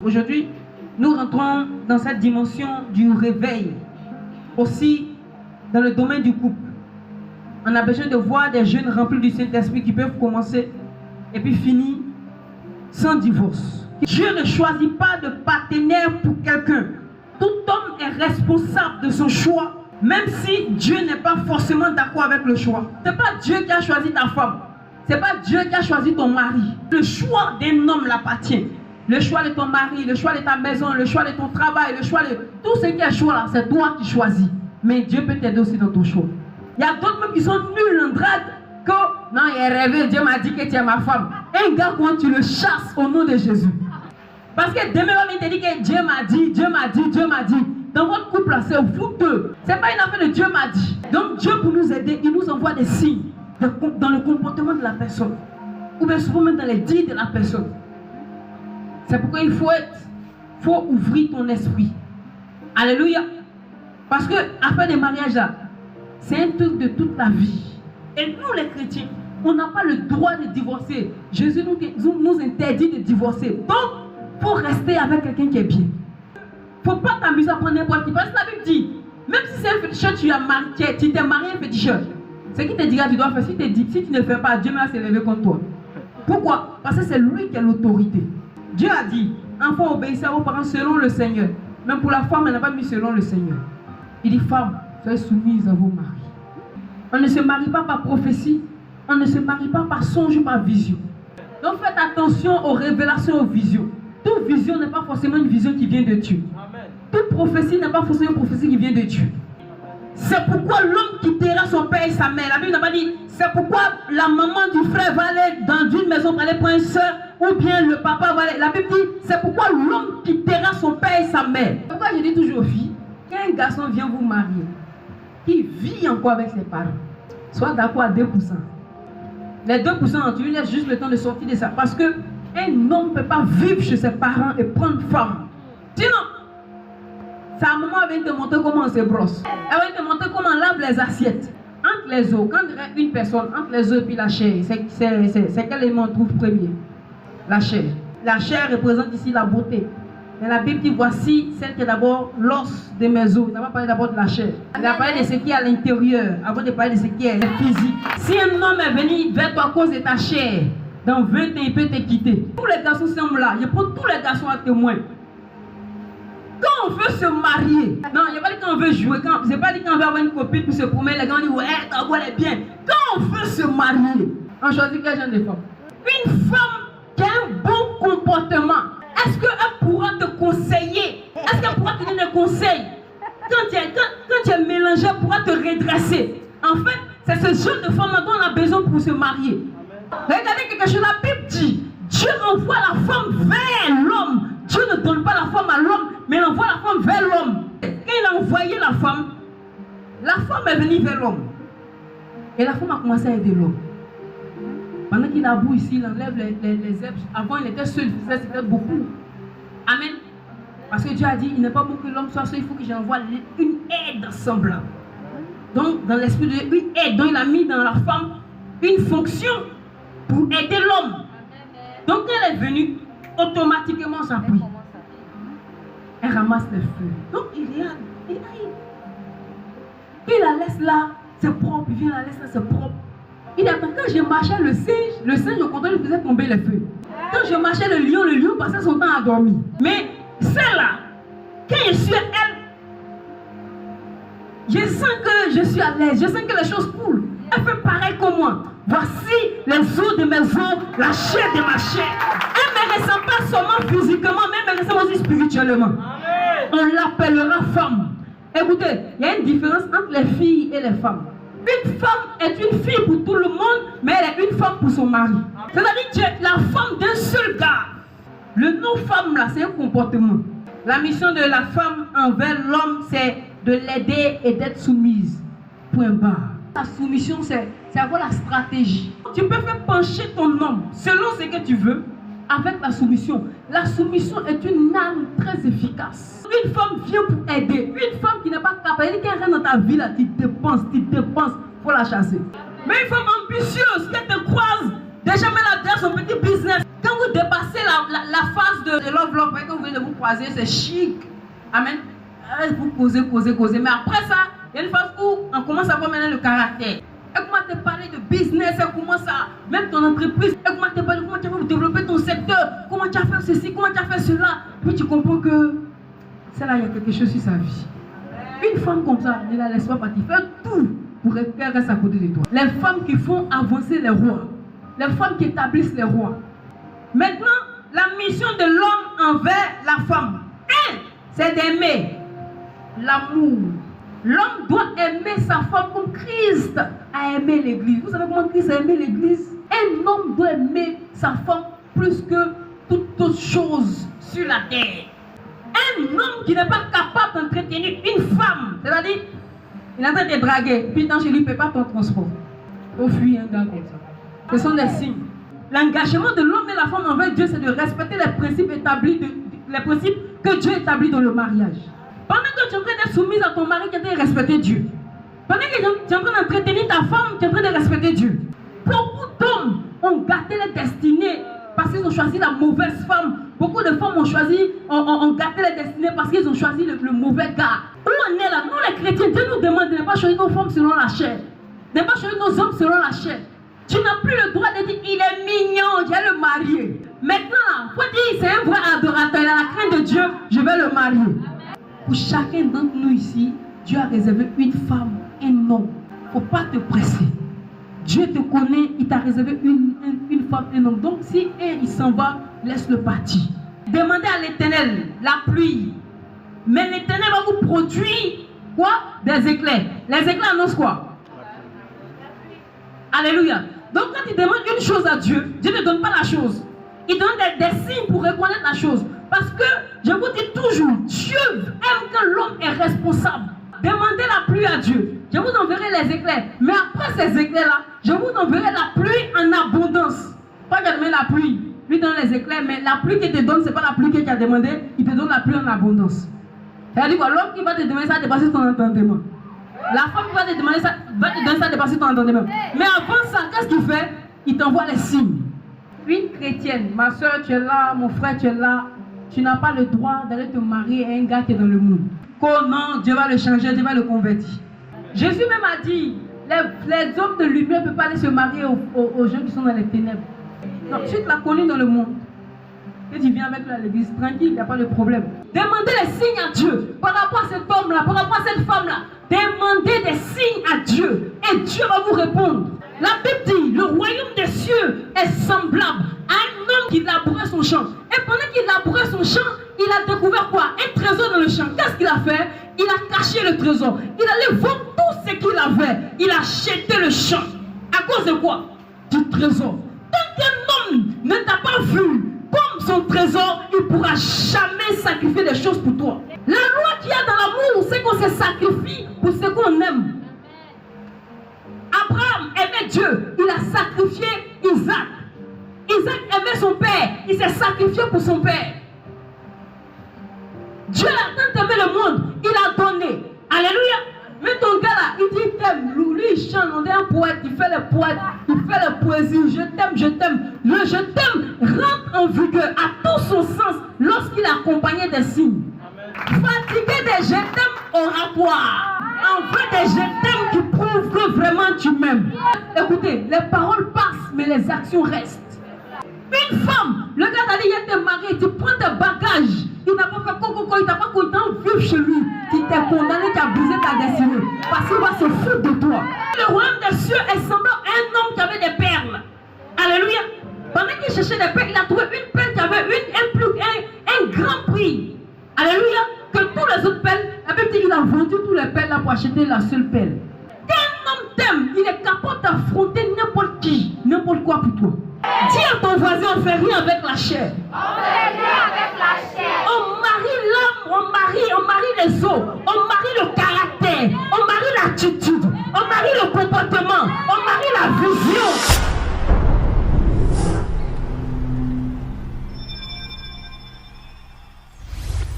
Aujourd'hui, nous rentrons dans cette dimension du réveil. Aussi, dans le domaine du couple. On a besoin de voir des jeunes remplis du Saint-Esprit qui peuvent commencer et puis finir sans divorce. Dieu ne choisit pas de partenaire pour quelqu'un. Tout homme est responsable de son choix, même si Dieu n'est pas forcément d'accord avec le choix. Ce n'est pas Dieu qui a choisi ta femme. Ce n'est pas Dieu qui a choisi ton mari. Le choix d'un homme l'appartient. Le choix de ton mari, le choix de ta maison, le choix de ton travail, le choix de... Tout ce qui est choix là, c'est toi qui choisis. Mais Dieu peut t'aider aussi dans ton choix. Il y a d'autres même qui sont nuls en drague. Que non, il est rêvé, Dieu m'a dit que tu es ma femme. Un gars, quand tu le chasses au nom de Jésus. Parce que demain, on te dit que Dieu m'a dit, Dieu m'a dit, Dieu m'a dit. Dans votre couple là, c'est vous deux. Ce n'est pas une affaire de Dieu m'a dit. Donc Dieu, pour nous aider, il nous envoie des signes dans le comportement de la personne. Ou bien souvent même dans les dits de la personne. C'est pourquoi il faut ouvrir ton esprit. Alléluia. Parce que affaire des mariages là, c'est un truc de toute la vie. Et nous les chrétiens, on n'a pas le droit de divorcer. Jésus nous interdit de divorcer. Donc, il faut rester avec quelqu'un qui est bien. Il ne faut pas t'amuser à prendre n'importe qui. Parce que la Bible dit, même si c'est un féticheur, tu t'es marié un féticheur. Ce qui te dira, tu dois faire. Si tu ne fais pas, Dieu va se lever contre toi. Pourquoi? Parce que c'est lui qui a l'autorité. Dieu a dit, enfants, obéissez à vos parents selon le Seigneur. Même pour la femme, elle n'a pas mis selon le Seigneur. Il dit, femme, soyez soumise à vos maris. On ne se marie pas par prophétie. On ne se marie pas par songe ou par vision. Donc faites attention aux révélations, aux visions. Toute vision n'est pas forcément une vision qui vient de Dieu. Toute prophétie n'est pas forcément une prophétie qui vient de Dieu. C'est pourquoi l'homme quittera son père et sa mère. La Bible n'a pas dit, c'est pourquoi la maman du frère va aller dans une maison pour aller prendre une soeur, ou bien le papa va aller. La Bible dit, c'est pourquoi l'homme quittera son père et sa mère. Pourquoi je dis toujours aux filles, quand un garçon vient vous marier, qui vit encore avec ses parents, soit d'accord à 2%. Les 2%, tu lui laisses juste le temps de sortir de ça. Parce qu'un homme ne peut pas vivre chez ses parents et prendre femme. Sinon, sa maman vient te montrer comment on se brosse. Elle va te montrer comment on lave les assiettes. Entre les os, quand une personne, entre les os et puis la chair, c'est quel élément on trouve premier? La chair. La chair représente ici la beauté. Mais la Bible dit, voici celle qui est d'abord l'os de mes os. On va parler d'abord de la chair. On va parler de ce qui est à l'intérieur, avant de parler de ce qui est physique. Si un homme est venu vers toi à cause de ta chair, dans 20 ans, il peut te quitter. Tous les garçons sont là. Je prends tous les garçons à témoin. Quand on veut se marier, non, il n'y a pas dit quand on veut jouer, je n'ai pas dit quand on veut avoir une copine pour se promener, les gens disent, ouais, ta voix est bien. Quand on veut se marier, on choisit quel genre de femme? Une femme qui a un bon comportement. Est-ce qu'elle pourra te conseiller? Est-ce qu'elle pourra te donner des conseils? Quand tu es mélangé, elle pourra te redresser. En fait, c'est ce genre de femme dont on a besoin pour se marier. Regardez quelque chose, la Bible dit, Dieu envoie la femme vers l'homme. Dieu ne donne pas la femme à l'homme, mais il envoie la femme vers l'homme. Quand il a envoyé la femme est venue vers l'homme. Et la femme a commencé à aider l'homme. Pendant qu'il a bout ici, il enlève les herbes. Avant, il était seul, il faisait peut-être beaucoup. Amen. Parce que Dieu a dit, il n'est pas bon que l'homme soit seul, il faut que j'envoie une aide semblable. Donc, dans l'esprit de Dieu, une aide. Donc, il a mis dans la femme une fonction pour aider l'homme. Donc, quand elle est venue, automatiquement, ça prie. Elle ramasse les feux. Donc, il regarde. Il la laisse là, c'est propre. Il vient la laisse là, c'est propre. Il dit, quand je marchais le singe au contraire, il faisait tomber les feux. Quand je marchais le lion passait son temps à dormir. Mais celle-là, quand je suis à elle, je sens que je suis à l'aise, je sens que les choses coulent. Elle fait pareil comme moi. Voici les os de mes os, la chair de ma chair. Elle ne me ressent pas seulement physiquement, mais elle me ressent aussi spirituellement. Amen. On l'appellera femme. Écoutez, il y a une différence entre les filles et les femmes. Une femme est une fille pour tout le monde, mais elle est une femme pour son mari. C'est-à-dire que la femme d'un seul gars. Le nom femme là, c'est un comportement. La mission de la femme envers l'homme, c'est de l'aider et d'être soumise. Point barre. La soumission, c'est avoir la stratégie. Tu peux faire pencher ton homme selon ce que tu veux avec la soumission. La soumission est une arme très efficace. Une femme vient pour aider. Une femme qui n'est pas capable, elle rentre dans ta vie là, tu dépenses, il faut la chasser. Mais une femme ambitieuse, qui te croise, déjà met la dans son petit business. Quand vous dépassez la phase de love, quand vous croisez, c'est chic. Amen. Vous causez. Mais après ça, il y a une phase où on commence à voir maintenant le caractère. Elle commence à te parler de business, elle commence à, même ton entreprise, elle commence à te parler de comment tu vas développer ton secteur, comment tu as fait ceci, comment tu as fait cela. Puis tu comprends que celle-là, il y a quelque chose sur sa vie. Une femme comme ça, ne la laisse pas partir. Fais tout pour qu'elle reste à côté de toi. Les femmes qui font avancer les rois, les femmes qui établissent les rois. Maintenant, la mission de l'homme envers la femme, c'est d'aimer l'amour. L'homme doit aimer sa femme comme Christ a aimé l'église. Vous savez comment Christ a aimé l'église? Un homme doit aimer sa femme plus que toute autre chose sur la terre. Un homme qui n'est pas capable d'entretenir une femme, c'est-à-dire, il est en train de draguer, puis dans chez lui, il ne paie pas ton transport. Il faut fuir un gars comme ça. Ce sont des signes. L'engagement de l'homme et la femme envers Dieu, c'est de respecter les principes établis, les principes que Dieu établit dans le mariage. Pendant que tu es en train d'être soumise à ton mari, tu es en train de respecter Dieu. Pendant que tu es en train d'entretenir ta femme, tu es en train de respecter Dieu. Beaucoup d'hommes ont gâté les destinées parce qu'ils ont choisi la mauvaise femme. Beaucoup de femmes ont gâté les destinées parce qu'ils ont choisi le mauvais gars. Où on est là? Nous les chrétiens, Dieu nous demande de ne pas choisir nos femmes selon la chair. De ne pas choisir nos hommes selon la chair. Tu n'as plus le droit de dire il est mignon, je vais le marier. Maintenant, il faut dire c'est un vrai adorateur, il a la crainte de Dieu, je vais le marier. Pour chacun d'entre nous ici, Dieu a réservé une femme, un homme. Il ne faut pas te presser. Dieu te connaît, il t'a réservé une femme, un homme. Donc si il s'en va, laisse-le partir. Demandez à l'Éternel la pluie. Mais l'Éternel va vous produire quoi? Des éclairs. Les éclairs annoncent quoi? Alléluia. Donc quand il demande une chose à Dieu, Dieu ne donne pas la chose. Il donne des signes pour reconnaître la chose. Parce que, je vous dis toujours, Dieu aime que l'homme est responsable. Demandez la pluie à Dieu. Je vous enverrai les éclairs. Mais après ces éclairs-là, je vous enverrai la pluie en abondance. Pas qu'il demande la pluie, lui donne les éclairs, mais la pluie qu'il te donne, ce n'est pas la pluie qu'il t'a demandé, il te donne la pluie en abondance. C'est-à-dire quoi? L'homme qui va te demander ça, dépasser ton entendement. La femme qui va te demander ça, va te donner ça, dépasser ton entendement. Mais avant ça, qu'est-ce qu'il fait? Il t'envoie les signes. Une chrétienne, ma soeur, tu es là, mon frère, tu es là. Tu n'as pas le droit d'aller te marier à un gars qui est dans le monde. Comment Dieu va le changer, Dieu va le convertir. Jésus même a dit, les hommes de lumière ne peuvent pas aller se marier aux gens qui sont dans les ténèbres. Donc tu l'as connu dans le monde. Et tu viens avec lui à l'église, tranquille, il n'y a pas de problème. Demandez les signes à Dieu. Par rapport à cet homme-là, par rapport à cette femme-là. Demandez des signes à Dieu. Et Dieu va vous répondre. La Bible dit, le royaume des cieux est semblable à un homme qui labourait son champ. Et pendant qu'il labourait son champ, il a découvert quoi? Un trésor dans le champ. Qu'est-ce qu'il a fait? Il a caché le trésor. Il allait vendre tout ce qu'il avait. Il a acheté le champ. À cause de quoi? Du trésor. Tant qu'un homme ne t'a pas vu comme son trésor, il ne pourra jamais sacrifier des choses pour toi. La loi qu'il y a dans l'amour, c'est qu'on se sacrifie pour ce qu'on aime. Abraham aimait Dieu, il a sacrifié Isaac. Isaac aimait son père, il s'est sacrifié pour son père. Dieu a tant aimé le monde, il a donné. Alléluia. Mais ton gars là, il dit t'aime. Lui il chante, on est un poète, il fait le poète, il fait la poésie. Je t'aime, je t'aime. Le je t'aime rentre en vigueur à tout son sens lorsqu'il est accompagné des signes. Fatigué des je t'aime oratoires. En fait des je t'aime qui prouvent que vraiment tu m'aimes. Écoutez, les paroles passent, mais les actions restent. Une femme, le gars t'a dit, il était marié, tu prends tes bagages. Il n'a pas fait coco, il t'a pas content de vivre chez lui. Tu t'es condamné, tu as brisé ta destinée. Parce qu'il va se foutre de toi. Le royaume des cieux est semblable à un homme qui avait des perles. Alléluia. Pendant qu'il cherchait des perles, il a trouvé une perle qui avait un grand prix. Alléluia. Que tous les autres perles, la Bible dit qu'il a vendu tous les perles là pour acheter la seule perle. Quand un homme t'aime, il est capable d'affronter n'importe qui, n'importe quoi pour toi. Dis à ton voisin, on ne fait rien avec la chair. On fait rien avec la chair. On marie l'âme, on marie les os.